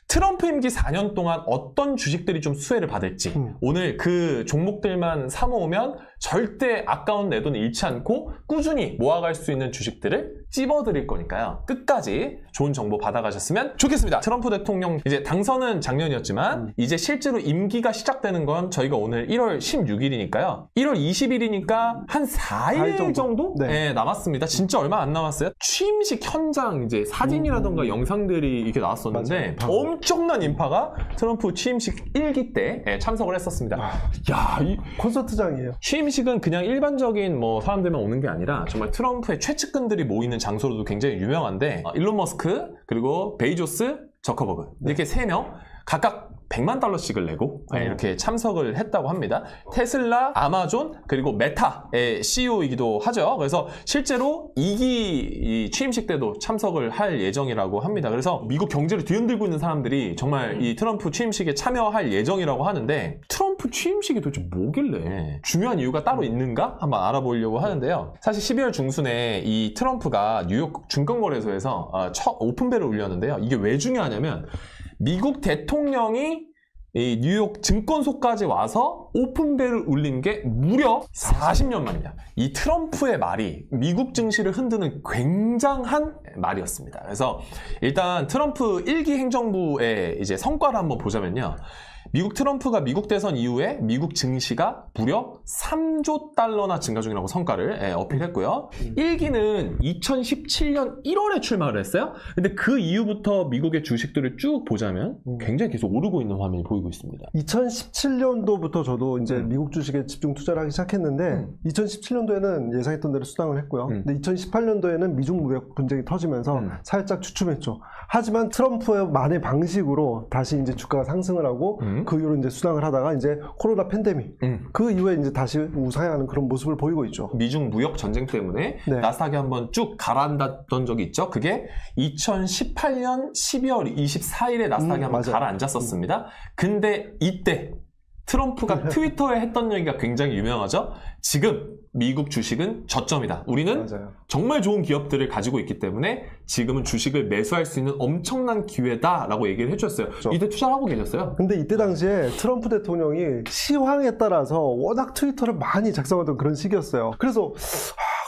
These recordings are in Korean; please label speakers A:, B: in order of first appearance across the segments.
A: 트럼프 임기 4년 동안 어떤 주식들이 좀 수혜를 받을지 오늘 그 종목들만 사모으면 절대 아까운 내 돈 잃지 않고 꾸준히 모아갈 수 있는 주식들을 찝어드릴 거니까요. 끝까지 좋은 정보 받아가셨으면 좋겠습니다. 트럼프 대통령 이제 당선은 작년이었지만 이제 실제로 임기가 시작되는 건 저희가 오늘 1월 16일이니까요. 1월 20일이니까 한 4일 정도 네, 남았습니다. 진짜 얼마 안 남았어요. 취임식 현장 이제 사진이라던가 영상들이 이렇게 나왔었는데 엄청난 인파가 트럼프 취임식 1기 때 참석을 했었습니다.
B: 야, 이 콘서트장이에요.
A: 취임식은 그냥 일반적인 뭐 사람들만 오는 게 아니라 정말 트럼프의 최측근들이 모이는 장소로도 굉장히 유명한데 일론 머스크 그리고 베이조스, 저커버그 이렇게 3명 각각 100만 달러씩을 내고 이렇게 참석을 했다고 합니다. 테슬라, 아마존, 그리고 메타의 CEO이기도 하죠. 그래서 실제로 2기 취임식 때도 참석을 할 예정이라고 합니다. 그래서 미국 경제를 뒤흔들고 있는 사람들이 정말 이 트럼프 취임식에 참여할 예정이라고 하는데 트럼프 취임식이 도대체 뭐길래 중요한 이유가 따로 있는가? 한번 알아보려고 하는데요. 사실 12월 중순에 이 트럼프가 뉴욕 증권거래소에서 첫 오픈벨을 울렸는데요. 이게 왜 중요하냐면 미국 대통령이 이 뉴욕 증권소까지 와서 오픈벨을 울린 게 무려 40년 만이야. 이 트럼프의 말이 미국 증시를 흔드는 굉장한 말이었습니다. 그래서 일단 트럼프 1기 행정부의 이제 성과를 한번 보자면요. 미국 트럼프가 미국 대선 이후에 미국 증시가 무려 3조 달러나 증가 중이라고 성과를 어필했고요. 1기는 2017년 1월에 출마를 했어요. 근데 그 이후부터 미국의 주식들을 쭉 보자면 굉장히 계속 오르고 있는 화면이 보이고 있습니다.
B: 2017년도부터 저도 이제 미국 주식에 집중 투자를 하기 시작했는데 2017년도에는 예상했던 대로 수당을 했고요. 근데 2018년도에는 미중 무역 분쟁이 터지면서 살짝 주춤했죠. 하지만 트럼프의 만의 방식으로 다시 이제 주가가 상승을 하고 그 이후로 이제 수당을 하다가 이제 코로나 팬데믹 그 이후에 이제 다시 우상향하는 그런 모습을 보이고 있죠.
A: 미중 무역 전쟁 때문에 나스닥이 한번 쭉 가라앉았던 적이 있죠. 그게 2018년 12월 24일에 나스닥이 한번 가라앉았었습니다. 근데 이때 트럼프가 트위터에 했던 얘기가 굉장히 유명하죠. 지금 미국 주식은 저점이다. 우리는 정말 좋은 기업들을 가지고 있기 때문에 지금은 주식을 매수할 수 있는 엄청난 기회다라고 얘기를 해주셨어요. 그렇죠. 이때 투자를 하고 계셨어요?
B: 근데 이때 당시에 트럼프 대통령이 시황에 따라서 워낙 트위터를 많이 작성하던 그런 시기였어요. 그래서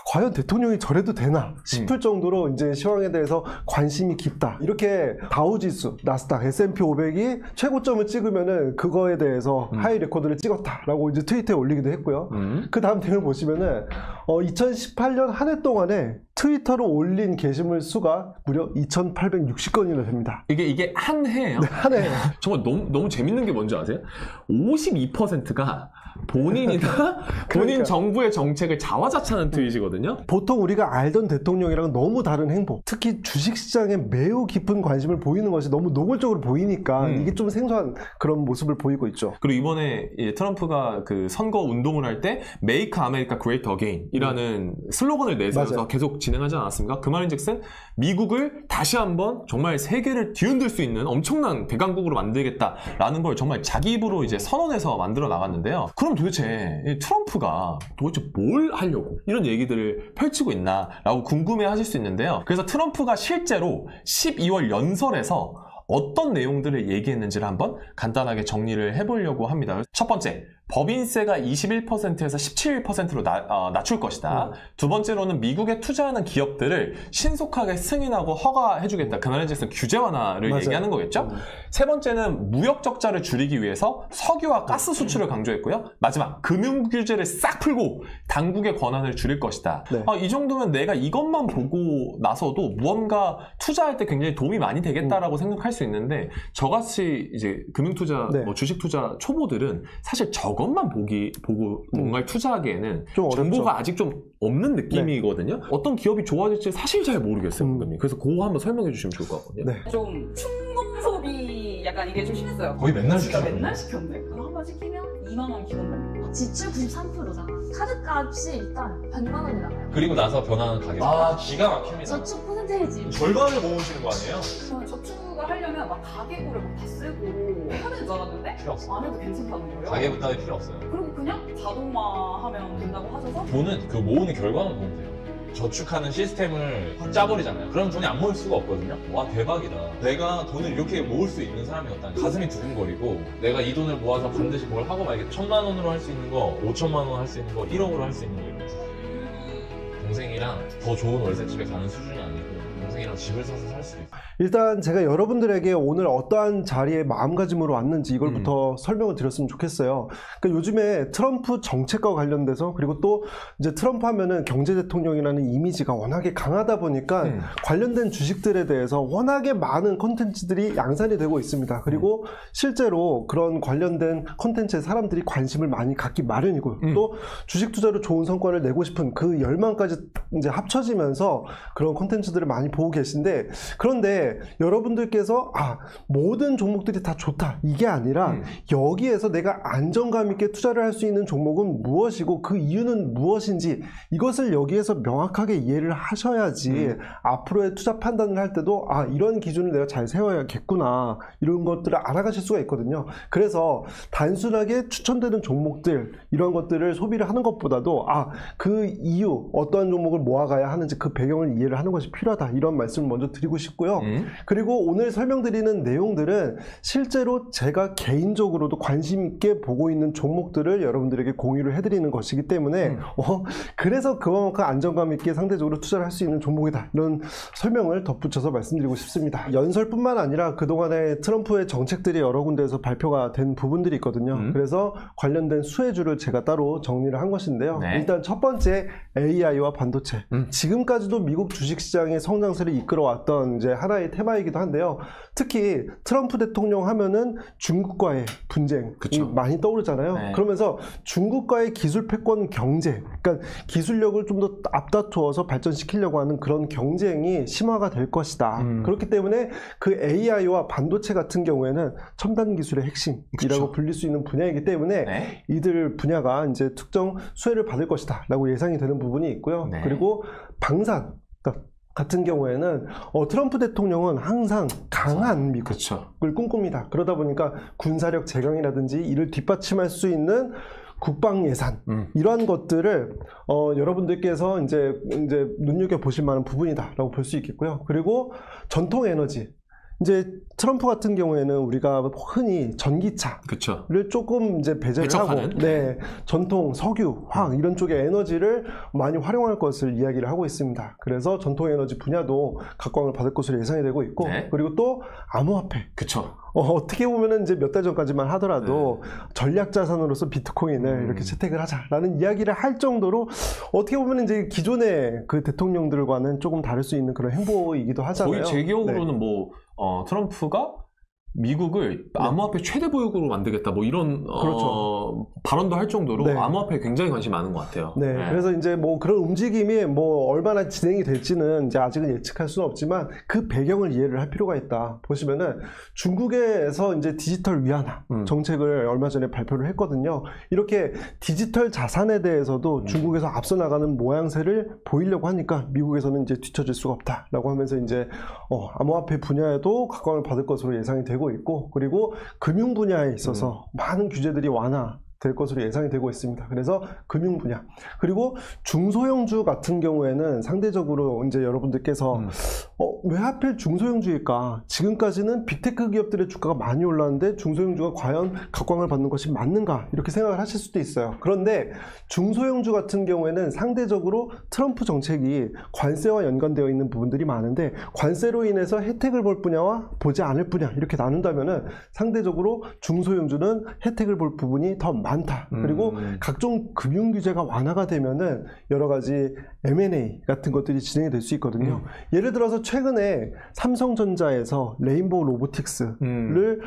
B: 과연 대통령이 저래도 되나 싶을 정도로 이제 시황에 대해서 관심이 깊다. 이렇게 다우지수, 나스닥, S&P 500이 최고점을 찍으면은 그거에 대해서 하이 레코드를 찍었다라고 이제 트위터에 올리기도 했고요. 그 다음 내용을 보시면은 2018년 한 해 동안에 트위터로 올린 게시물 수가 무려 2,860건이나 됩니다.
A: 이게 한 해예요?
B: 네, 한 해.
A: 정말 너무 재밌는 게 뭔지 아세요? 52%가 본인이나 본인 정부의 정책을 자화자찬하는 트윗이거든요.
B: 보통 우리가 알던 대통령이랑 너무 다른 행보, 특히 주식시장에 매우 깊은 관심을 보이는 것이 너무 노골적으로 보이니까 이게 좀 생소한 그런 모습을 보이고 있죠.
A: 그리고 이번에 트럼프가 그 선거 운동을 할 때 Make America Great Again 이라는 슬로건을 내세워서 계속 진행하지 않았습니까? 그 말인즉슨 미국을 다시 한번 정말 세계를 뒤흔들 수 있는 엄청난 대강국으로 만들겠다라는 걸 정말 자기 입으로 이제 선언해서 만들어 나갔는데요. 그럼 도대체 트럼프가 도대체 뭘 하려고 이런 얘기들을 펼치고 있나라고 궁금해 하실 수 있는데요. 그래서 트럼프가 실제로 12월 연설에서 어떤 내용들을 얘기했는지를 한번 간단하게 정리를 해보려고 합니다. 첫 번째, 법인세가 21%에서 17%로 낮출 것이다. 두 번째로는 미국에 투자하는 기업들을 신속하게 승인하고 허가해주겠다. 그 말인즉슨 규제 완화를 얘기하는 거겠죠? 세 번째는 무역 적자를 줄이기 위해서 석유와 가스 수출을 강조했고요. 마지막, 금융 규제를 싹 풀고 당국의 권한을 줄일 것이다. 이 정도면 내가 이것만 보고 나서도 무언가 투자할 때 굉장히 도움이 많이 되겠다라고 생각할 수 있는데 저같이 이제 금융 투자, 뭐 주식 투자 초보들은 사실 저것만 보고 뭔가를 투자하기에는 정보가 아직 좀 없는 느낌이거든요. 어떤 기업이 좋아질지 사실 잘 모르겠어요. 그래서 그거 한번 설명해 주시면 좋을 것 같거든요.
C: 좀 충동 소비 약간 이게 좀 심했어요.
A: 거의 맨날 시켜.
C: 맨날 시켰는데 그거 한 번 시키면 2만 원 기본.
D: 지출 93%잖아. 카드값이 일단 100만 원이 나가요.
E: 그리고 나서 변하는 가격. 기가 막힙니다.
D: 저축 퍼센테이지.
E: 절반을 모으시는 거 아니에요?
C: 저는 저축을 하려면 막 가계부를 막 다 쓰고 해야 되는 줄 알았는데
E: 필요 없어.
C: 안 해도 괜찮다는 거예요.
E: 가계부 따위 필요 없어요.
C: 그리고 그냥 자동화하면 된다고 하셔서
E: 돈은 그 모으는 결과만 보면 돼요. 저축하는 시스템을 확 짜버리잖아요. 그럼 돈이 안 모일 수가 없거든요. 와 대박이다. 내가 돈을 이렇게 모을 수 있는 사람이었다니 가슴이 두근거리고 내가 이 돈을 모아서 반드시 뭘 하고 말겠다. 1,000만 원으로 할 수 있는 거, 5천만 원 할 수 있는 거, 1억으로 할 수 있는 거 이런 거. 동생이랑 더 좋은 월세집에 가는 수준이 아니고 동생이랑 집을 사서 살 수도 있어요.
B: 일단 제가 여러분들에게 오늘 어떠한 자리에 마음가짐으로 왔는지 이걸부터 설명을 드렸으면 좋겠어요. 그러니까 요즘에 트럼프 정책과 관련돼서 그리고 또 이제 트럼프 하면은 경제 대통령이라는 이미지가 워낙에 강하다 보니까 관련된 주식들에 대해서 워낙에 많은 콘텐츠들이 양산이 되고 있습니다. 그리고 실제로 그런 관련된 콘텐츠에 사람들이 관심을 많이 갖기 마련이고 또 주식 투자로 좋은 성과를 내고 싶은 그 열망까지 이제 합쳐지면서 그런 콘텐츠들을 많이 보고 계신데, 그런데 여러분들께서 모든 종목들이 다 좋다 이게 아니라 여기에서 내가 안정감 있게 투자를 할 수 있는 종목은 무엇이고 그 이유는 무엇인지 이것을 여기에서 명확하게 이해를 하셔야지 앞으로의 투자 판단을 할 때도 이런 기준을 내가 잘 세워야겠구나 이런 것들을 알아가실 수가 있거든요. 그래서 단순하게 추천되는 종목들 이런 것들을 소비를 하는 것보다도 그 이유 어떠한 종목을 모아가야 하는지 그 배경을 이해를 하는 것이 필요하다 이런 말씀을 먼저 드리고 싶고요. 그리고 오늘 설명드리는 내용들은 실제로 제가 개인적으로도 관심 있게 보고 있는 종목들을 여러분들에게 공유를 해드리는 것이기 때문에 그래서 그만큼 안정감 있게 상대적으로 투자를 할 수 있는 종목이다 이런 설명을 덧붙여서 말씀드리고 싶습니다. 연설뿐만 아니라 그동안에 트럼프의 정책들이 여러 군데에서 발표가 된 부분들이 있거든요. 그래서 관련된 수혜주를 제가 따로 정리를 한 것인데요. 일단 첫 번째 AI와 반도체. 지금까지도 미국 주식시장의 성장세를 이끌어왔던 이제 하나의 테마이기도 한데요. 특히 트럼프 대통령 하면은 중국과의 분쟁이 많이 떠오르잖아요. 그러면서 중국과의 기술 패권 경제, 그러니까 기술력을 좀 더 앞다투어서 발전시키려고 하는 그런 경쟁이 심화가 될 것이다. 그렇기 때문에 그 AI와 반도체 같은 경우에는 첨단 기술의 핵심이라고 불릴 수 있는 분야이기 때문에 이들 분야가 이제 특정 수혜를 받을 것이다 라고 예상이 되는 부분이 있고요. 그리고 방산 같은 경우에는 트럼프 대통령은 항상 강한 미국을 꿈꿉니다. 그러다 보니까 군사력 제강이라든지 이를 뒷받침할 수 있는 국방 예산 이러한 것들을 여러분들께서 이제 눈여겨 보실 만한 부분이다라고 볼 수 있겠고요. 그리고 전통 에너지. 이제 트럼프 같은 경우에는 우리가 흔히 전기차를 조금 이제 배제를 하고 전통 석유, 화학 이런 쪽의 에너지를 많이 활용할 것을 이야기를 하고 있습니다. 그래서 전통 에너지 분야도 각광을 받을 것으로 예상이 되고 있고 그리고 또 암호화폐. 어떻게 보면은 이제 몇 달 전까지만 하더라도 전략 자산으로서 비트코인을 이렇게 채택을 하자라는 이야기를 할 정도로 어떻게 보면 이제 기존의 그 대통령들과는 조금 다를 수 있는 그런 행보이기도 하잖아요.
A: 거의 제 기억으로는 트럼프가 미국을 암호화폐 최대 보유국으로 만들겠다 뭐 이런 발언도 할 정도로 암호화폐에 굉장히 관심이 많은 것 같아요.
B: 그래서 이제 뭐 그런 움직임이 뭐 얼마나 진행이 될지는 이제 아직은 예측할 수는 없지만 그 배경을 이해를 할 필요가 있다. 보시면은 중국에서 이제 디지털 위안화 정책을 얼마 전에 발표를 했거든요. 이렇게 디지털 자산에 대해서도 중국에서 앞서 나가는 모양새를 보이려고 하니까 미국에서는 이제 뒤처질 수가 없다라고 하면서 이제 암호화폐 분야에도 각광을 받을 것으로 예상이 되고 있고, 그리고 금융 분야에 있어서 많은 규제들이 완화될 것으로 예상이 되고 있습니다. 그래서 금융 분야, 그리고 중소형주 같은 경우에는 상대적으로 이제 여러분들께서 왜 하필 중소형주일까? 지금까지는 빅테크 기업들의 주가가 많이 올랐는데 중소형주가 과연 각광을 받는 것이 맞는가? 이렇게 생각을 하실 수도 있어요. 그런데 중소형주 같은 경우에는 상대적으로 트럼프 정책이 관세와 연관되어 있는 부분들이 많은데 관세로 인해서 혜택을 볼 분야와 보지 않을 분야 이렇게 나눈다면은 상대적으로 중소형주는 혜택을 볼 부분이 더 많다. 그리고 각종 금융 규제가 완화가 되면은 여러 가지 M&A 같은 것들이 진행이 될 수 있거든요. 예를 들어서 최근에 삼성전자에서 레인보우 로보틱스를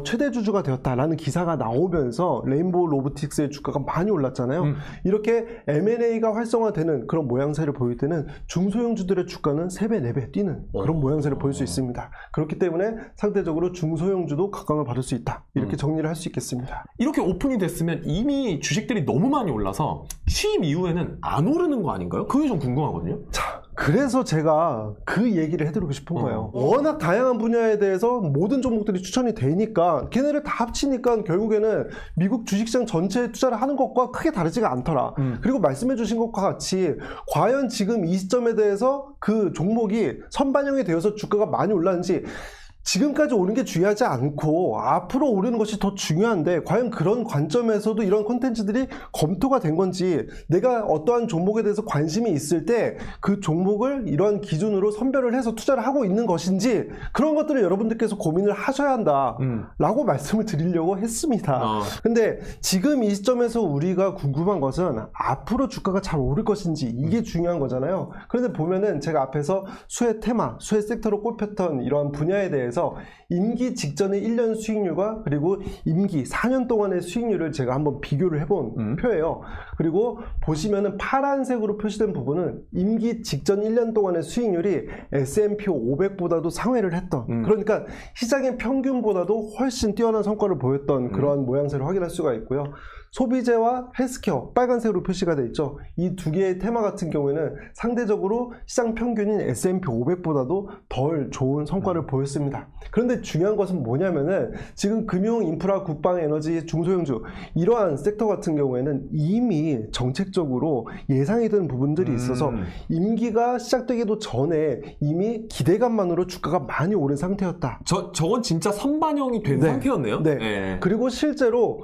B: 최대 주주가 되었다라는 기사가 나오면서 레인보우 로보틱스의 주가가 많이 올랐잖아요. 이렇게 M&A가 활성화되는 그런 모양새를 보일 때는 중소형주들의 주가는 3배, 4배 뛰는 그런 모양새를 보일 수 있습니다. 그렇기 때문에 상대적으로 중소형주도 각광을 받을 수 있다. 이렇게 정리를 할 수 있겠습니다.
A: 이렇게 오픈이 됐으면 이미 주식들이 너무 많이 올라서 취임 이후에는 안 오르는 거 아닌가요? 그게 좀 궁금하거든요.
B: 자, 그래서 제가 그 얘기를 해드리고 싶은 거예요. 워낙 다양한 분야에 대해서 모든 종목들이 추천이 되니까 걔네를 다 합치니까 결국에는 미국 주식시장 전체에 투자를 하는 것과 크게 다르지가 않더라. 그리고 말씀해 주신 것과 같이 과연 지금 이 시점에 대해서 그 종목이 선반영이 되어서 주가가 많이 올랐는지 지금까지 오른 게 중요하지 않고 앞으로 오르는 것이 더 중요한데 과연 그런 관점에서도 이런 콘텐츠들이 검토가 된 건지 내가 어떠한 종목에 대해서 관심이 있을 때 그 종목을 이런 기준으로 선별을 해서 투자를 하고 있는 것인지 그런 것들을 여러분들께서 고민을 하셔야 한다라고 말씀을 드리려고 했습니다. 근데 지금 이 시점에서 우리가 궁금한 것은 앞으로 주가가 잘 오를 것인지 이게 중요한 거잖아요. 그런데 보면은 제가 앞에서 수혜 테마, 수혜 섹터로 꼽혔던 이러한 분야에 대해서 임기 직전의 1년 수익률과 그리고 임기 4년 동안의 수익률을 제가 한번 비교를 해본 표예요. 그리고 보시면은 파란색으로 표시된 부분은 임기 직전 1년 동안의 수익률이 S&P 500보다도 상회를 했던 그러니까 시장의 평균보다도 훨씬 뛰어난 성과를 보였던 그러한 모양새를 확인할 수가 있고요. 소비재와 헬스케어 빨간색으로 표시가 되어 있죠. 이 두 개의 테마 같은 경우에는 상대적으로 시장 평균인 S&P 500보다도 덜 좋은 성과를 보였습니다. 그런데 중요한 것은 뭐냐면은 지금 금융, 인프라, 국방, 에너지, 중소형주 이러한 섹터 같은 경우에는 이미 정책적으로 예상이 되는 부분들이 있어서 임기가 시작되기도 전에 이미 기대감만으로 주가가 많이 오른 상태였다.
A: 저건 진짜 선반영이 된 상태였네요.
B: 네. 그리고 실제로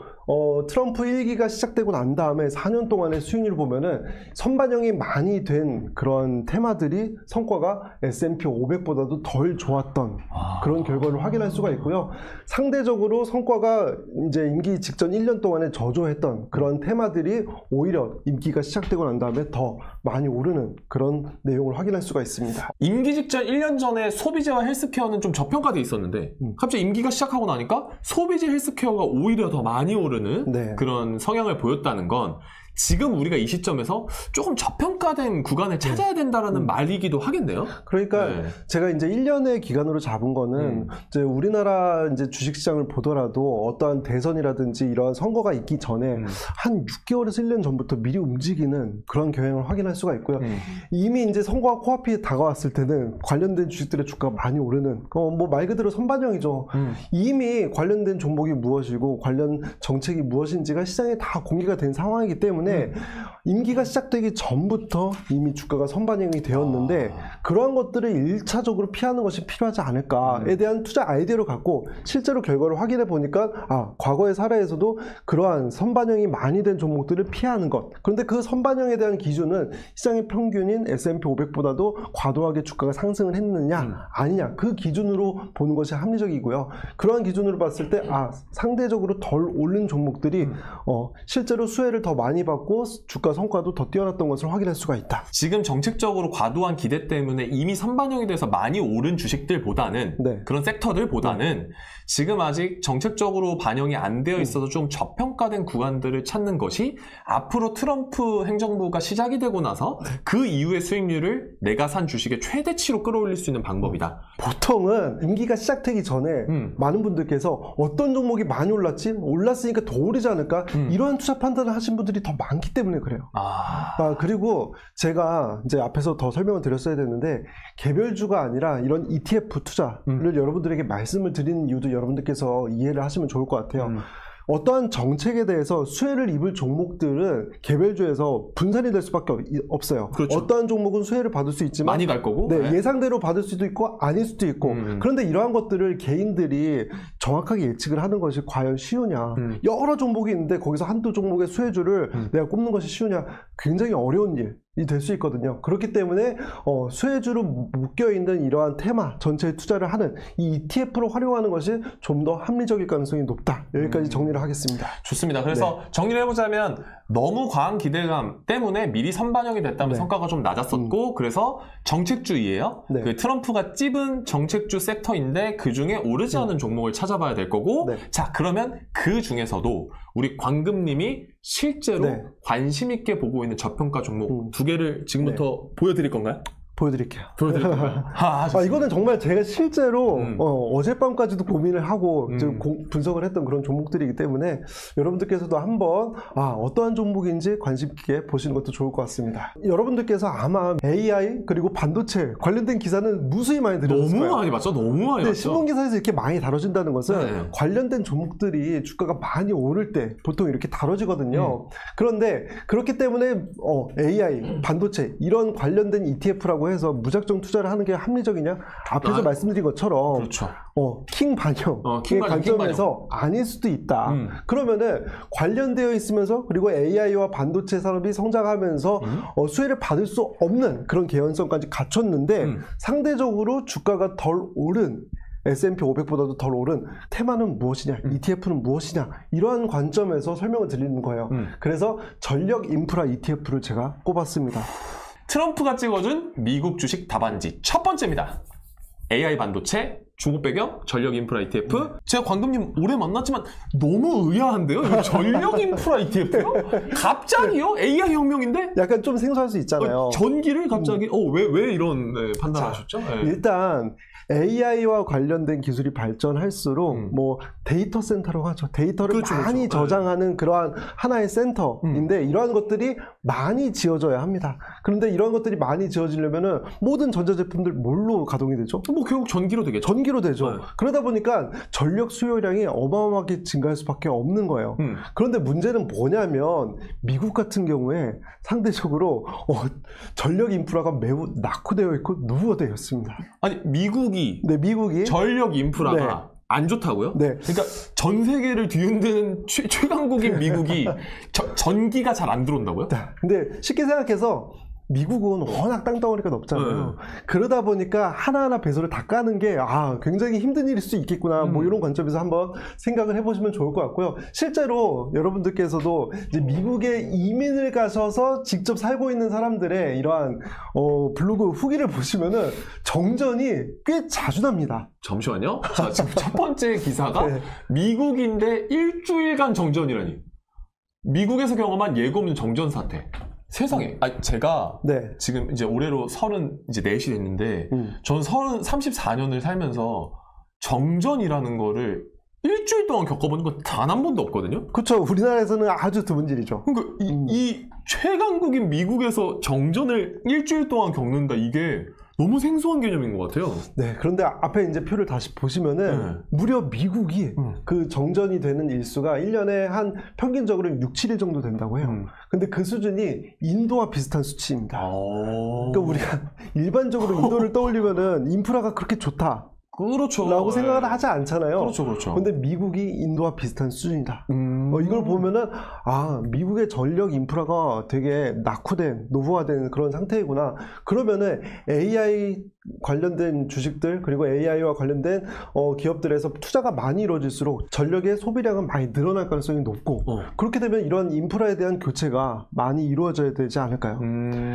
B: 트럼프 1기가 시작되고 난 다음에 4년 동안의 수익률을 보면은 선반영이 많이 된 그런 테마들이 성과가 S&P 500보다도 덜 좋았던 그런 결과를 확인할 수가 있고요. 상대적으로 성과가 이제 임기 직전 1년 동안에 저조했던 그런 테마들이 오히려 임기가 시작되고 난 다음에 더 많이 오르는 그런 내용을 확인할 수가 있습니다.
A: 임기 직전 1년 전에 소비재와 헬스케어는 좀 저평가돼 있었는데 갑자기 임기가 시작하고 나니까 소비재 헬스케어가 오히려 더 많이 오르는 그런 성향을 보였다는 건 지금 우리가 이 시점에서 조금 저평가된 구간을 찾아야 된다라는 말이기도 하겠네요.
B: 그러니까 제가 이제 1년의 기간으로 잡은 거는 이제 우리나라 이제 주식시장을 보더라도 어떠한 대선이라든지 이러한 선거가 있기 전에 한 6개월에서 1년 전부터 미리 움직이는 그런 경향을 확인할 수가 있고요. 이미 이제 선거가 코앞이 다가왔을 때는 관련된 주식들의 주가가 많이 오르는 뭐 말 그대로 선반영이죠. 이미 관련된 종목이 무엇이고 관련 정책이 무엇인지가 시장에 다 공개가 된 상황이기 때문에 임기가 시작되기 전부터 이미 주가가 선반영이 되었는데 그러한 것들을 1차적으로 피하는 것이 필요하지 않을까에 대한 투자 아이디어를 갖고 실제로 결과를 확인해 보니까 과거의 사례에서도 그러한 선반영이 많이 된 종목들을 피하는 것. 그런데 그 선반영에 대한 기준은 시장의 평균인 S&P 500보다도 과도하게 주가가 상승을 했느냐 아니냐 그 기준으로 보는 것이 합리적이고요. 그러한 기준으로 봤을 때 상대적으로 덜 오른 종목들이 실제로 수혜를 더 많이 받고 주가 성과도 더 뛰어났던 것을 확인할 수가 있다.
A: 지금 정책적으로 과도한 기대 때문에 이미 선반영이 돼서 많이 오른 주식들보다는 그런 섹터들보다는 지금 아직 정책적으로 반영이 안 되어 있어서 좀 저평가된 구간들을 찾는 것이 앞으로 트럼프 행정부가 시작이 되고 나서 그 이후의 수익률을 내가 산 주식의 최대치로 끌어올릴 수 있는 방법이다.
B: 보통은 임기가 시작되기 전에 많은 분들께서 어떤 종목이 많이 올랐지? 올랐으니까 더 오르지 않을까? 이러한 투자 판단을 하신 분들이 더 많기 때문에 그래요. 그리고 제가 이제 앞에서 더 설명을 드렸어야 되는데 개별주가 아니라 이런 ETF 투자를 여러분들에게 말씀을 드리는 이유도 여러분들께서 이해를 하시면 좋을 것 같아요. 어떠한 정책에 대해서 수혜를 입을 종목들은 개별주에서 분산이 될 수밖에 없어요.
A: 그렇죠.
B: 어떠한 종목은 수혜를 받을 수 있지만
A: 많이 갈 거고
B: 예상대로 받을 수도 있고 아닐 수도 있고 그런데 이러한 것들을 개인들이 정확하게 예측을 하는 것이 과연 쉬우냐. 여러 종목이 있는데 거기서 한두 종목의 수혜주를 내가 꼽는 것이 쉬우냐. 굉장히 어려운 일이 될 수 있거든요. 그렇기 때문에 수혜주로 묶여있는 이러한 테마 전체에 투자를 하는 이 ETF로 활용하는 것이 좀 더 합리적일 가능성이 높다. 여기까지 정리를 하겠습니다.
A: 좋습니다. 그래서 정리를 해보자면 너무 과한 기대감 때문에 미리 선반영이 됐다면 성과가 좀 낮았었고 그래서 정책주의예요. 그 트럼프가 찝은 정책주 섹터인데 그중에 오르지 않은 종목을 찾아봐야 될 거고 자 그러면 그 중에서도 우리 광금님이 실제로 관심 있게 보고 있는 저평가 종목 두 개를 지금부터 보여드릴 건가요?
B: 보여드릴게요.
A: 보여드릴까요?
B: 이거는 정말 제가 실제로 어젯밤까지도 고민을 하고
A: 음.
B: 분석을 했던 그런 종목들이기 때문에 여러분들께서도 한번 어떠한 종목인지 관심 있게 보시는 것도 좋을 것 같습니다. 여러분들께서 아마 AI 그리고 반도체 관련된 기사는 무수히 많이 들으셨을 거예요.
A: 너무 많이 봤죠? 너무 많이
B: 네,
A: 봤죠?
B: 신문기사에서 이렇게 많이 다뤄진다는 것은
A: 네.
B: 관련된 종목들이 주가가 많이 오를 때 보통 이렇게 다뤄지거든요. 그런데 그렇기 때문에 AI, 반도체 이런 관련된 ETF라고 해서 무작정 투자를 하는 게 합리적이냐? 앞에서 말씀드린 것처럼
A: 그렇죠.
B: 킹 반영의
A: 킹 반영,
B: 관점에서 아닐 수도 있다. 그러면은 관련되어 있으면서 그리고 AI와 반도체 산업이 성장하면서 수혜를 받을 수 없는 그런 개연성까지 갖췄는데 상대적으로 주가가 덜 오른 S&P 500보다도 덜 오른 테마는 무엇이냐, ETF는 무엇이냐 이러한 관점에서 설명을 드리는 거예요. 그래서 전력 인프라 ETF를 제가 꼽았습니다.
A: 트럼프가 찍어준 미국 주식 답안지 첫 번째입니다. AI 반도체, 중국 배경, 전력 인프라 ETF. 제가 광금님 오래 만났지만 너무 의아한데요? 이거 전력 인프라 ETF요? 갑자기요? AI 혁명인데?
B: 약간 좀 생소할 수 있잖아요.
A: 전기를 갑자기 왜 이런 판단하셨죠? 네.
B: 일단 AI와 관련된 기술이 발전할수록 뭐 데이터 센터라고 하죠. 데이터를
A: 그렇죠,
B: 많이
A: 그렇죠.
B: 저장하는 그러한 하나의 센터인데 이러한 것들이 많이 지어져야 합니다. 그런데 이러한 것들이 많이 지어지려면은 모든 전자제품들 뭘로 가동이 되죠?
A: 뭐 결국 전기로 되겠죠.
B: 전기로 되죠.
A: 네.
B: 그러다 보니까 전력 수요량이 어마어마하게 증가할 수밖에 없는 거예요. 그런데 문제는 뭐냐면 미국 같은 경우에 상대적으로 전력 인프라가 매우 낙후되어 있고 누워되어 있습니다.
A: 아니 미국이
B: 미국이
A: 전력 인프라가 안 좋다고요?
B: 네.
A: 그러니까 전 세계를 뒤흔드는 최강국인 미국이 전기가 잘 안 들어온다고요?
B: 근데 쉽게 생각해서 미국은 워낙 땅덩어리가 넓잖아요. 그러다 보니까 하나하나 배설을 다 까는 게 굉장히 힘든 일일 수 있겠구나 뭐 이런 관점에서 한번 생각을 해보시면 좋을 것 같고요. 실제로 여러분들께서도 이제 미국에 이민을 가셔서 직접 살고 있는 사람들의 이러한 블로그 후기를 보시면은 정전이 꽤 자주 납니다.
A: 잠시만요. 자, 지금 첫 번째 기사가 미국인데 일주일간 정전이라니. 미국에서 경험한 예고 없는 정전 사태. 세상에. 제가 지금 이제 올해로 34이 됐는데, 전 34년을 살면서 정전이라는 거를 일주일 동안 겪어보는 건 단 한 번도 없거든요?
B: 그렇죠. 우리나라에서는 아주 드문 일이죠.
A: 그러니까 이 최강국인 미국에서 정전을 일주일 동안 겪는다, 이게 너무 생소한 개념인 것 같아요.
B: 네, 그런데 앞에 이제 표를 다시 보시면은 무려 미국이 그 정전이 되는 일수가 1년에 한 평균적으로 6, 7일 정도 된다고 해요. 근데 그 수준이 인도와 비슷한 수치입니다. 그러니까 우리가 일반적으로 인도를 떠올리면은 인프라가 그렇게 좋다.
A: 그렇죠.
B: 라고 생각을 하지 않잖아요.
A: 그렇죠.
B: 근데 미국이 인도와 비슷한 수준이다. 이걸 보면은 미국의 전력 인프라가 되게 낙후된, 노후화된 그런 상태이구나. 그러면은 AI 관련된 주식들 그리고 AI와 관련된 기업들에서 투자가 많이 이루어질수록 전력의 소비량은 많이 늘어날 가능성이 높고 그렇게 되면 이런 인프라에 대한 교체가 많이 이루어져야 되지 않을까요?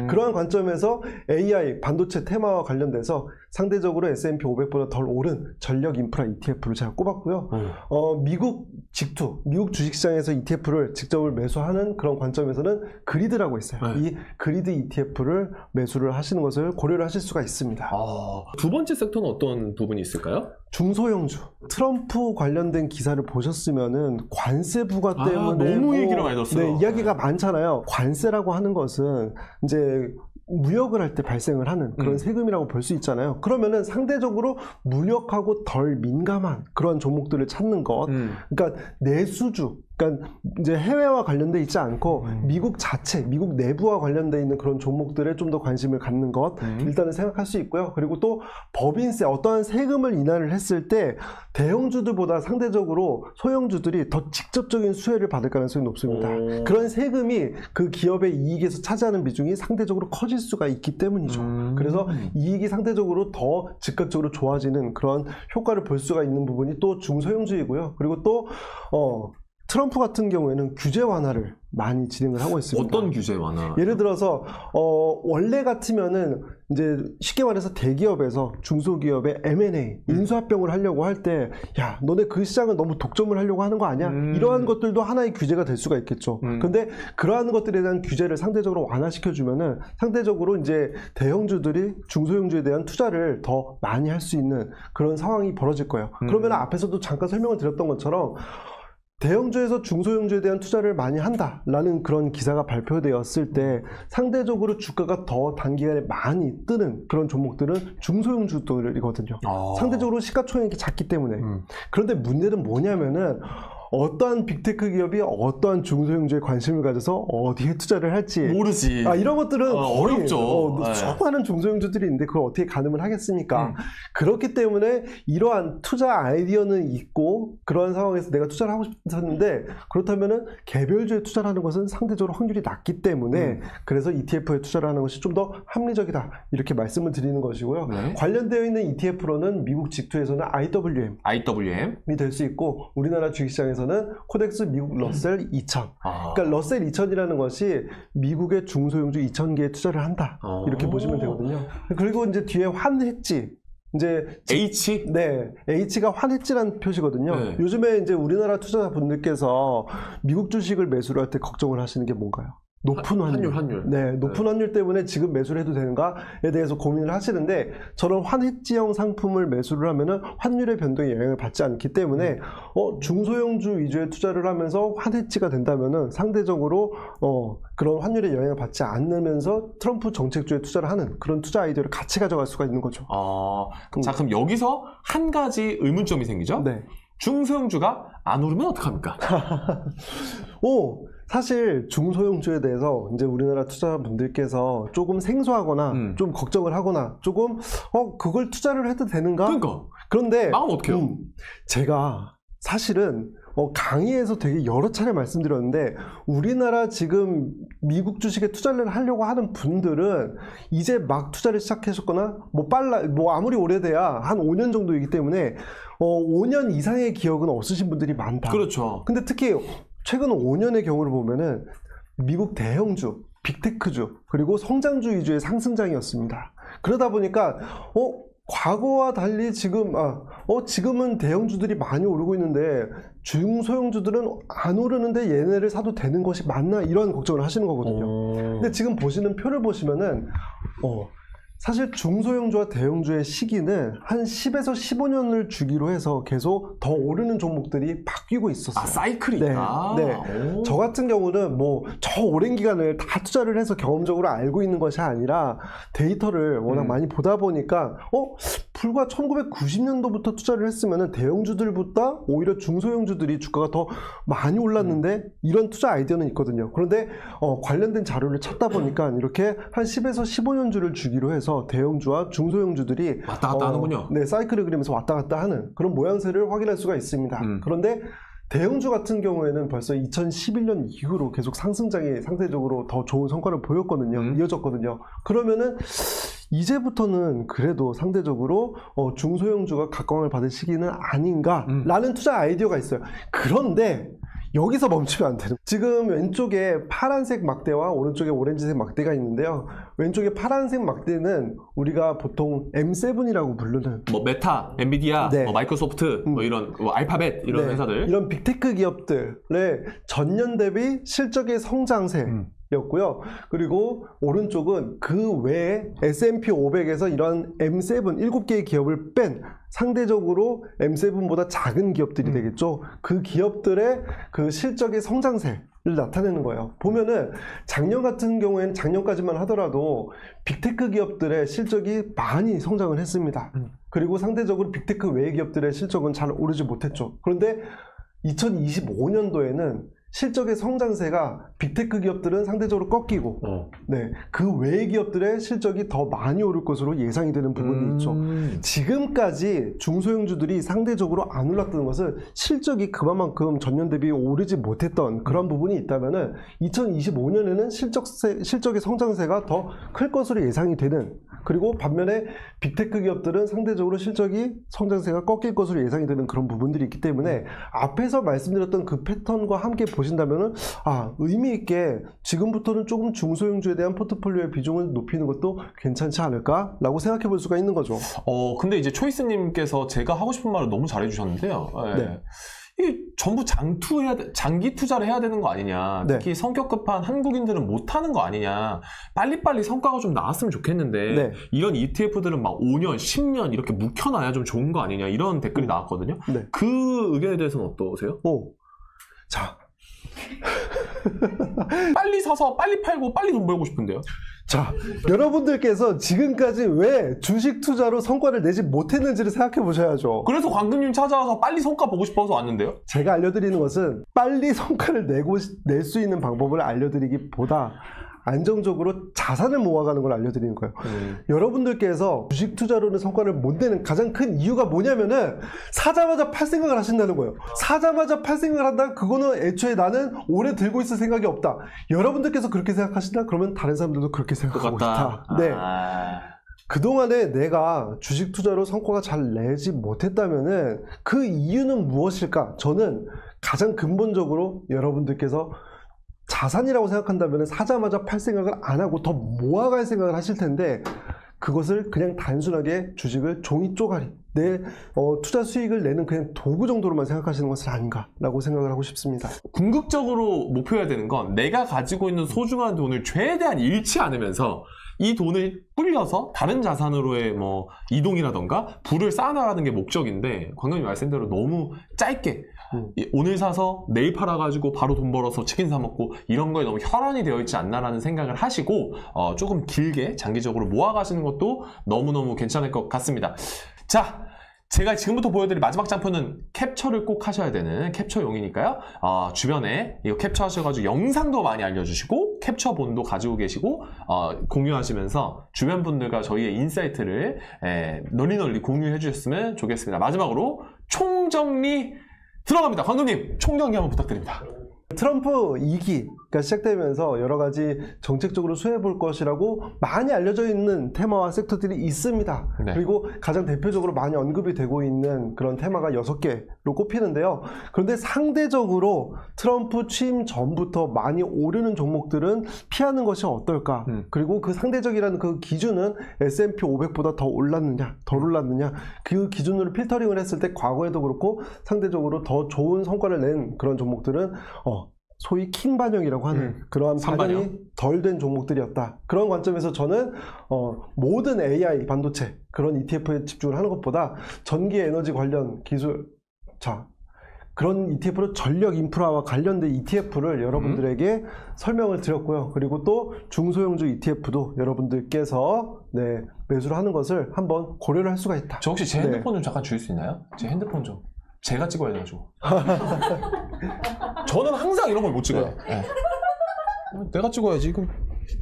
B: 그러한 관점에서 AI, 반도체 테마와 관련돼서 상대적으로 S&P 500보다 덜 오른 전력 인프라 ETF를 제가 꼽았고요. 미국 직투, 미국 주식시장에서 ETF를 직접 매수하는 그런 관점에서는 그리드라고 있어요. 이 그리드 ETF를 매수를 하시는 것을 고려를 하실 수가 있습니다.
A: 두 번째 섹터는 어떤 부분이 있을까요?
B: 중소형주. 트럼프 관련된 기사를 보셨으면은 관세 부과 때문에
A: 너무 얘기를 많이 들었어요.
B: 이야기가 많잖아요. 관세라고 하는 것은 이제 무역을 할 때 발생을 하는 그런 세금이라고 볼 수 있잖아요. 그러면은 상대적으로 무역하고 덜 민감한 그런 종목들을 찾는 것. 그러니까 내수주. 그러니까 이제 해외와 관련돼 있지 않고 미국 자체, 미국 내부와 관련돼 있는 그런 종목들에 좀 더 관심을 갖는 것 일단은 생각할 수 있고요. 그리고 또 법인세, 어떠한 세금을 인하를 했을 때 대형주들보다 상대적으로 소형주들이 더 직접적인 수혜를 받을 가능성이 높습니다. 그런 세금이 그 기업의 이익에서 차지하는 비중이 상대적으로 커질 수가 있기 때문이죠. 그래서 이익이 상대적으로 더 즉각적으로 좋아지는 그런 효과를 볼 수가 있는 부분이 또 중소형주이고요. 그리고 또 트럼프 같은 경우에는 규제 완화를 많이 진행을 하고 있습니다.
A: 어떤 규제 완화?
B: 예를 들어서 원래 같으면은 이제 쉽게 말해서 대기업에서 중소기업의 M&A 인수합병을 하려고 할 때 야 너네 그 시장을 너무 독점을 하려고 하는 거 아니야? 이러한 것들도 하나의 규제가 될 수가 있겠죠. 그런데 그러한 것들에 대한 규제를 상대적으로 완화시켜 주면은 상대적으로 이제 대형주들이 중소형주에 대한 투자를 더 많이 할 수 있는 그런 상황이 벌어질 거예요. 그러면 앞에서도 잠깐 설명을 드렸던 것처럼 대형주에서 중소형주에 대한 투자를 많이 한다라는 그런 기사가 발표되었을 때 상대적으로 주가가 더 단기간에 많이 뜨는 그런 종목들은 중소형주들이거든요. 상대적으로 시가총액이 작기 때문에. 그런데 문제는 뭐냐면은 어떠한 빅테크 기업이 어떠한 중소형주에 관심을 가져서 어디에 투자를 할지
A: 모르지.
B: 이런 것들은 거의
A: 어렵죠. 네.
B: 수많은 중소형주들이 있는데 그걸 어떻게 가늠을 하겠습니까? 그렇기 때문에 이러한 투자 아이디어는 있고 그러한 상황에서 내가 투자를 하고 싶었는데 그렇다면은 개별주에 투자를 하는 것은 상대적으로 확률이 낮기 때문에 그래서 ETF에 투자를 하는 것이 좀 더 합리적이다 이렇게 말씀을 드리는 것이고요.
A: 네.
B: 관련되어 있는 ETF로는 미국 직투에서는
A: IWM이
B: 될 수 있고 우리나라 주식시장에서는 코덱스 미국 러셀 2000. 그러니까 러셀 2000이라는 것이 미국의 중소형주 2000개에 투자를 한다. 이렇게 보시면 되거든요. 그리고 이제 뒤에 환해지. 이제
A: H?
B: 네, H가 환해지라는 표시거든요.
A: 네.
B: 요즘에 이제 우리나라 투자자분들께서 미국 주식을 매수를 할 때 걱정을 하시는 게 뭔가요? 높은 환율. 네, 높은 환율 때문에 지금 매수를 해도 되는가에 대해서 고민을 하시는데 저런 환해지형 상품을 매수를 하면은 환율의 변동에 영향을 받지 않기 때문에 중소형주 위주의 투자를 하면서 환해지가 된다면은 상대적으로 그런 환율의 영향을 받지 않으면서 트럼프 정책주에 투자를 하는 그런 투자 아이디어를 같이 가져갈 수가 있는 거죠.
A: 자, 그럼 여기서 한 가지 의문점이 생기죠?
B: 네.
A: 중소형주가 안 오르면 어떡합니까?
B: 사실 중소형주에 대해서 이제 우리나라 투자자분들께서 조금 생소하거나 좀 걱정을 하거나 조금 그걸 투자를 해도 되는가?
A: 그러니까.
B: 그런데
A: 마음 어떻게 해요?
B: 제가 사실은 강의에서 되게 여러 차례 말씀드렸는데 우리나라 지금 미국 주식에 투자를 하려고 하는 분들은 이제 막 투자를 시작하셨거나 아무리 오래돼야 한 5년 정도이기 때문에 5년 이상의 기억은 없으신 분들이 많다.
A: 그렇죠.
B: 근데 특히 최근 5년의 경우를 보면은 미국 대형주, 빅테크주, 그리고 성장주 위주의 상승장이었습니다. 그러다 보니까 과거와 달리 지금은 대형주들이 많이 오르고 있는데 중소형주들은 안 오르는데 얘네를 사도 되는 것이 맞나 이런 걱정을 하시는 거거든요. 근데 지금 보시는 표를 보시면은 사실 중소형주와 대형주의 시기는 한 10에서 15년을 주기로 해서 계속 더 오르는 종목들이 바뀌고 있었어요.
A: 사이클이 있다.
B: 네. 저 같은 경우는 저 오랜 기간을 다 투자를 해서 경험적으로 알고 있는 것이 아니라 데이터를 워낙 많이 보다 보니까 불과 1990년도부터 투자를 했으면 대형주들보다 오히려 중소형주들이 주가가 더 많이 올랐는데 이런 투자 아이디어는 있거든요. 그런데 관련된 자료를 찾다 보니까 이렇게 한 10에서 15년주를 주기로 해서 대형주와 중소형주들이
A: 왔다 갔다 하는군요.
B: 네, 사이클을 그리면서 왔다 갔다 하는 그런 모양새를 확인할 수가 있습니다. 그런데 대형주 같은 경우에는 벌써 2011년 이후로 계속 상승장이 상대적으로 더 좋은 성과를 보였거든요. 이어졌거든요. 그러면은 이제부터는 그래도 상대적으로 중소형주가 각광을 받을 시기는 아닌가라는 투자 아이디어가 있어요. 그런데 여기서 멈추면 안 되는. 지금 왼쪽에 파란색 막대와 오른쪽에 오렌지색 막대가 있는데요. 왼쪽에 파란색 막대는 우리가 보통 M7이라고 부르는
A: 메타, 엔비디아,
B: 네.
A: 마이크로소프트, 이런 알파벳 이런 회사들.
B: 이런 빅테크 기업들의 전년 대비 실적의 성장세 였고요. 그리고 오른쪽은 그 외에 S&P 500에서 이런 M7 7개의 기업을 뺀 상대적으로 M7보다 작은 기업들이 되겠죠. 그 기업들의 그 실적의 성장세를 나타내는 거예요. 보면은 작년 같은 경우에는 작년까지만 하더라도 빅테크 기업들의 실적이 많이 성장을 했습니다. 그리고 상대적으로 빅테크 외의 기업들의 실적은 잘 오르지 못했죠. 그런데 2025년도에는 실적의 성장세가 빅테크 기업들은 상대적으로 꺾이고 네, 그 외의 기업들의 실적이 더 많이 오를 것으로 예상이 되는 부분이 있죠. 지금까지 중소형주들이 상대적으로 안 올랐던 것은 실적이 그만큼 전년 대비 오르지 못했던 그런 부분이 있다면은 2025년에는 실적의 성장세가 더 클 것으로 예상이 되는, 그리고 반면에 빅테크 기업들은 상대적으로 실적이 성장세가 꺾일 것으로 예상이 되는 그런 부분들이 있기 때문에 앞에서 말씀드렸던 그 패턴과 함께 보신다면은 의미 있게 지금부터는 조금 중소형주에 대한 포트폴리오의 비중을 높이는 것도 괜찮지 않을까라고 생각해 볼 수가 있는 거죠.
A: 근데 이제 초이스님께서 제가 하고 싶은 말을 너무 잘해주셨는데요.
B: 네.
A: 이게 전부 장기 투자를 해야 되는 거 아니냐.
B: 네.
A: 특히 성격 급한 한국인들은 못하는 거 아니냐. 빨리빨리 성과가 좀 나왔으면 좋겠는데
B: 네.
A: 이런 ETF들은 막 5년, 10년 이렇게 묵혀놔야 좀 좋은 거 아니냐. 이런 댓글이 나왔거든요.
B: 네.
A: 그 의견에 대해서는 어떠세요?
B: 자,
A: 빨리 사서 빨리 팔고 빨리 돈 벌고 싶은데요.
B: 자, 여러분들께서 지금까지 왜 주식 투자로 성과를 내지 못했는지를 생각해 보셔야죠.
A: 그래서 광금님 찾아와서 빨리 성과 보고 싶어서 왔는데요.
B: 제가 알려드리는 것은 빨리 성과를 낼 수 있는 방법을 알려드리기보다 안정적으로 자산을 모아가는 걸 알려드리는 거예요. 여러분들께서 주식 투자로는 성과를 못 내는 가장 큰 이유가 뭐냐면은 사자마자 팔 생각을 하신다는 거예요. 사자마자 팔 생각을 한다? 그거는 애초에 나는 오래 들고 있을 생각이 없다. 여러분들께서 그렇게 생각하신다? 그러면 다른 사람들도 그렇게 생각하고 있다. 네. 그동안에 내가 주식 투자로 성과가 잘 내지 못했다면은 그 이유는 무엇일까? 저는 가장 근본적으로 여러분들께서 자산이라고 생각한다면 사자마자 팔 생각을 안 하고 더 모아갈 생각을 하실 텐데, 그것을 그냥 단순하게 주식을 종이 쪼가리, 내 투자 수익을 내는 그냥 도구 정도로만 생각하시는 것은 아닌가라고 생각을 하고 싶습니다.
A: 궁극적으로 목표해야 되는 건 내가 가지고 있는 소중한 돈을 최대한 잃지 않으면서 이 돈을 불려서 다른 자산으로의 뭐 이동이라던가 부를 쌓아나가는 게 목적인데, 광경님 말씀대로 너무 짧게 오늘 사서 내일 팔아가지고 바로 돈 벌어서 치킨 사 먹고 이런 거에 너무 혈안이 되어 있지 않나라는 생각을 하시고 조금 길게 장기적으로 모아가시는 것도 너무너무 괜찮을 것 같습니다. 자, 제가 지금부터 보여드릴 마지막 장표는 캡처를 꼭 하셔야 되는 캡처용이니까요. 주변에 이거 캡처 하셔가지고 영상도 많이 알려주시고 캡처본도 가지고 계시고 공유하시면서 주변 분들과 저희의 인사이트를 널리 공유해 주셨으면 좋겠습니다. 마지막으로 총정리 들어갑니다. 광금님, 총정리 한번 부탁드립니다.
B: 트럼프 2기가 시작되면서 여러 가지 정책적으로 수혜볼 것이라고 많이 알려져 있는 테마와 섹터들이 있습니다.
A: 네.
B: 그리고 가장 대표적으로 많이 언급이 되고 있는 그런 테마가 6개로 꼽히는데요. 그런데 상대적으로 트럼프 취임 전부터 많이 오르는 종목들은 피하는 것이 어떨까? 그리고 그 상대적이라는 그 기준은 S&P 500보다 더 올랐느냐, 덜 올랐느냐, 그 기준으로 필터링을 했을 때 과거에도 그렇고 상대적으로 더 좋은 성과를 낸 그런 종목들은 소위 킹 반영이라고 하는 그러한 반영이 덜 된 종목들이었다. 그런 관점에서 저는 모든 AI 반도체 그런 ETF에 집중을 하는 것보다 전기 에너지 관련 기술, 그런 ETF로 전력 인프라와 관련된 ETF를 여러분들에게 설명을 드렸고요. 그리고 또 중소형주 ETF도 여러분들께서 매수를 하는 것을 한번 고려를 할 수가 있다.
A: 저 혹시 제 핸드폰 좀 잠깐 주실 수 있나요? 제 핸드폰 좀. 제가 찍어야 돼가지고. 저는 항상 이런 걸 못 찍어요. 네. 내가 찍어야지. 이거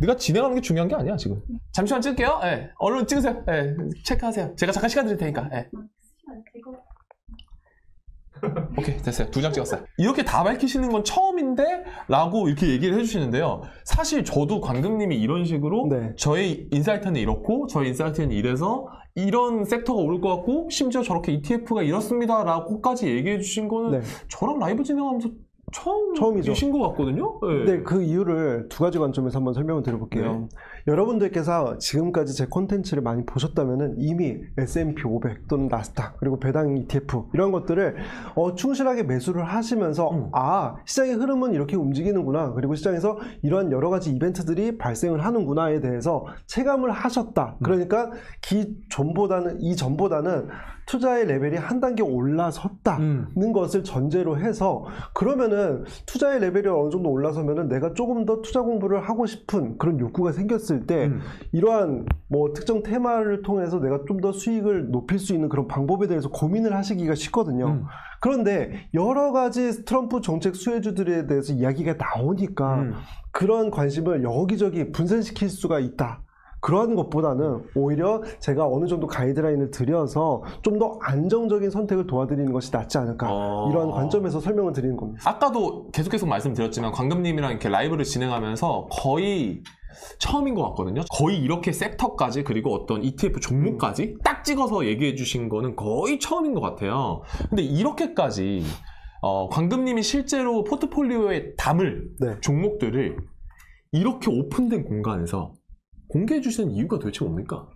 A: 네가 진행하는 게 중요한 게 아니야 지금. 잠시만 찍을게요. 네. 얼른 찍으세요. 네. 체크하세요. 제가 잠깐 시간 드릴 테니까. 네. 오케이, 됐어요. 2장 찍었어요. 이렇게 다 밝히시는 건 처음인데? 라고 이렇게 얘기를 해주시는데요. 사실 저도 광금님이 이런 식으로 저희 인사이트는 이렇고 저희 인사이트는 이래서 이런 섹터가 오를 것 같고 심지어 저렇게 ETF가 이렇습니다 라고까지 얘기해 주신 거는 저랑 라이브 진행하면서 처음이신 것 같거든요.
B: 네, 그 이유를 두 가지 관점에서 한번 설명을 드려볼게요. 여러분들께서 지금까지 제 콘텐츠를 많이 보셨다면 이미 S&P 500 또는 나스닥 그리고 배당 ETF 이런 것들을 충실하게 매수를 하시면서 시장의 흐름은 이렇게 움직이는구나, 그리고 시장에서 이러한 여러 가지 이벤트들이 발생을 하는구나에 대해서 체감을 하셨다. 그러니까 이전보다는 투자의 레벨이 한 단계 올라섰다는 것을 전제로 해서, 그러면은 일단은 투자의 레벨이 어느 정도 올라서면은 내가 조금 더 투자 공부를 하고 싶은 그런 욕구가 생겼을 때 이러한 뭐 특정 테마를 통해서 내가 좀 더 수익을 높일 수 있는 그런 방법에 대해서 고민을 하시기가 쉽거든요. 그런데 여러 가지 트럼프 정책 수혜주들에 대해서 이야기가 나오니까 그런 관심을 여기저기 분산시킬 수가 있다. 그러한 것보다는 오히려 제가 어느 정도 가이드라인을 드려서 좀 더 안정적인 선택을 도와드리는 것이 낫지 않을까 이런 관점에서 설명을 드리는 겁니다.
A: 아까도 계속 말씀드렸지만 광금님이랑 이렇게 라이브를 진행하면서 거의 처음인 것 같거든요. 거의 이렇게 섹터까지 그리고 어떤 ETF 종목까지 딱 찍어서 얘기해 주신 거는 거의 처음인 것 같아요. 근데 이렇게까지 광금님이 실제로 포트폴리오에 담을
B: 네.
A: 종목들을 이렇게 오픈된 공간에서 공개해 주시는 이유가 도대체 뭡니까?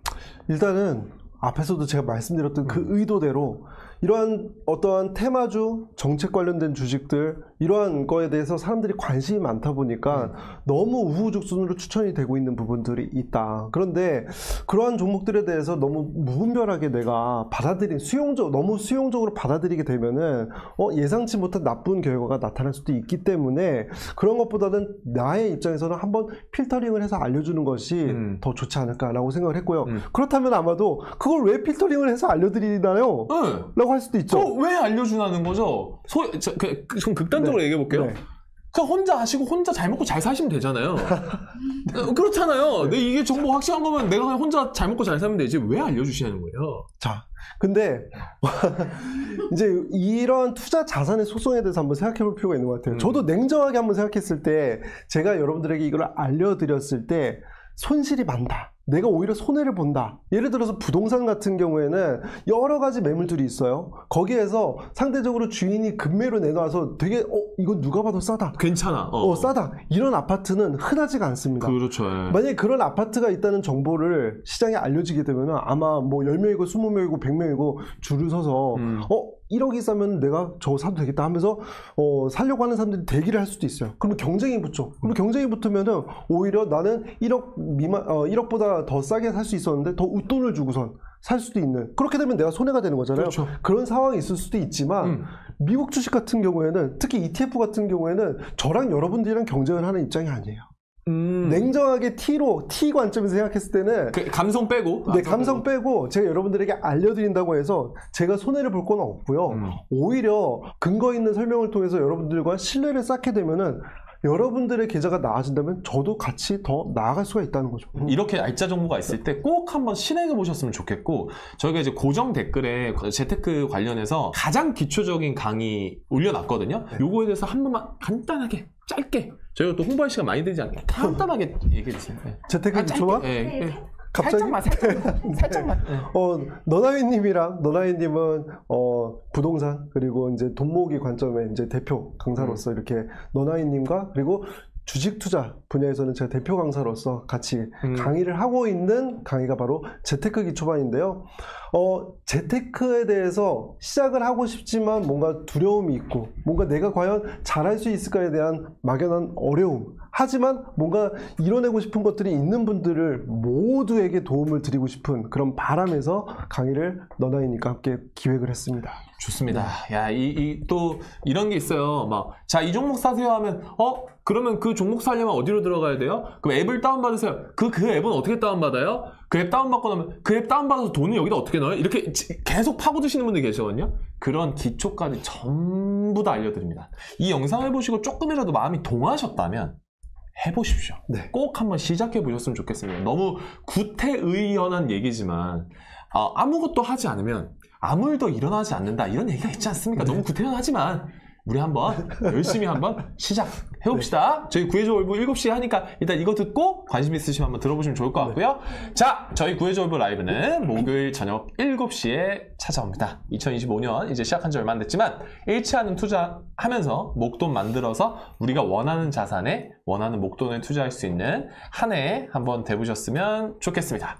B: 일단은 앞에서도 제가 말씀드렸던 그 의도대로 이러한 어떠한 테마주, 정책 관련된 주식들 이러한 거에 대해서 사람들이 관심이 많다 보니까 너무 우후죽순으로 추천이 되고 있는 부분들이 있다. 그런데 그러한 종목들에 대해서 너무 무분별하게 내가 너무 수용적으로 받아들이게 되면은 예상치 못한 나쁜 결과가 나타날 수도 있기 때문에 그런 것보다는 나의 입장에서는 한번 필터링을 해서 알려주는 것이 더 좋지 않을까라고 생각을 했고요. 그렇다면 아마도 그걸 왜 필터링을 해서 알려드리나요? 라고 할 수도 있죠.
A: 왜 알려주라는 거죠? 좀 극단적으로 얘기해 볼게요.
B: 네.
A: 그냥 혼자 하시고 혼자 잘 먹고 잘 사시면 되잖아요. 그렇잖아요. 내 이게 정보 확실한 거면 내가 그냥 혼자 잘 먹고 잘 살면 되지 왜 알려주시냐는 거예요.
B: 자, 근데 이제 이런 투자 자산의 속성에 대해서 한번 생각해 볼 필요가 있는 것 같아요. 저도 냉정하게 한번 생각했을 때 제가 여러분들에게 이걸 알려드렸을 때 손실이 많다. 내가 오히려 손해를 본다. 예를 들어서 부동산 같은 경우에는 여러 가지 매물들이 있어요. 거기에서 상대적으로 주인이 급매로 내놔서 되게 이건 누가 봐도 싸다.
A: 괜찮아.
B: 싸다. 이런 아파트는 흔하지가 않습니다.
A: 그렇죠.
B: 만약에 그런 아파트가 있다는 정보를 시장에 알려지게 되면 아마 뭐 10명이고 20명이고 100명이고 줄을 서서 1억이 싸면 내가 저거 사도 되겠다 하면서 살려고 하는 사람들이 대기를 할 수도 있어요. 그러면 경쟁이 붙죠. 그럼 경쟁이 붙으면은 오히려 나는 1억 미만 1억보다 더 싸게 살 수 있었는데 더 웃돈을 주고선 살 수도 있는, 그렇게 되면 내가 손해가 되는 거잖아요.
A: 그렇죠.
B: 그런 상황이 있을 수도 있지만 미국 주식 같은 경우에는 특히 ETF 같은 경우에는 저랑 여러분들이랑 경쟁을 하는 입장이 아니에요. 냉정하게 T 관점에서 생각했을 때는
A: 감성 빼고
B: 감성 빼고 제가 여러분들에게 알려드린다고 해서 제가 손해를 볼 건 없고요. 오히려 근거 있는 설명을 통해서 여러분들과 신뢰를 쌓게 되면은 여러분들의 계좌가 나아진다면 저도 같이 더 나아갈 수가 있다는 거죠.
A: 이렇게 알짜 정보가 있을 때 꼭 한번 실행해 보셨으면 좋겠고, 저희가 이제 고정 댓글에 재테크 관련해서 가장 기초적인 강의 올려놨거든요. 요거에 대해서 한 번만 간단하게 짧게, 저희가 또 홍보할 시간 많이 들지 않게 간단하게 얘기해 주세요.
B: 재테크 기초만? 갑자기?
A: 살짝만.
B: 너나위님은 부동산 그리고 이제 돈 모으기 관점의 이제 대표 강사로서 이렇게 너나위님과 그리고 주식 투자 분야에서는 제가 대표 강사로서 같이 강의를 하고 있는 강의가 바로 재테크 기초반인데요. 재테크에 대해서 시작을 하고 싶지만 뭔가 두려움이 있고 뭔가 내가 과연 잘할 수 있을까에 대한 막연한 어려움, 하지만 뭔가 이뤄내고 싶은 것들이 있는 분들을 모두에게 도움을 드리고 싶은 그런 바람에서 강의를 너나이니까 함께 기획을 했습니다.
A: 좋습니다. 야, 또 이런 게 있어요. 자, 이 종목 사세요 하면 그러면 그 종목 사려면 어디로 들어가야 돼요? 그럼 앱을 다운받으세요. 그 앱은 어떻게 다운받아요? 그 앱 다운받고 나면 그 앱 다운받아서 돈을 여기다 어떻게 넣어요? 이렇게 계속 파고드시는 분들이 계시거든요. 그런 기초까지 전부 다 알려드립니다. 이 영상을 보시고 조금이라도 마음이 동하셨다면 해보십시오.
B: 네.
A: 꼭 한번 시작해 보셨으면 좋겠습니다. 너무 구태의연한 얘기지만 아무것도 하지 않으면 아무 일도 일어나지 않는다, 이런 얘기가 있지 않습니까? 너무 구태연하지만 우리 한번 열심히 한번 시작해봅시다. 저희 구해줘 월부 7시에 하니까 일단 이거 듣고 관심 있으시면 한번 들어보시면 좋을 것 같고요. 자, 저희 구해줘 월부 라이브는 목요일 저녁 7시에 찾아옵니다. 2025년 이제 시작한 지 얼마 안 됐지만 잃지 않은 투자하면서 목돈 만들어서 우리가 원하는 자산에 원하는 목돈을 투자할 수 있는 한 해 한번 돼보셨으면 좋겠습니다.